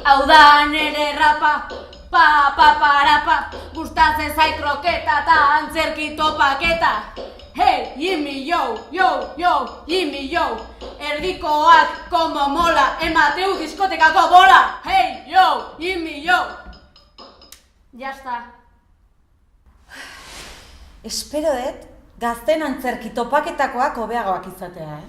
hau da nere rapa, pa, pa, parapa, gustatzen zait kroketa eta antzerki topaketa. Hey, Jimmy, yo, Jimmy, yo, erdikoak como mola, emateu diskotekako bola. Hey, yo, Jimmy, yo. Ya está. Espero dut, gazten antzerki topaketakoak hobeagoak izatea,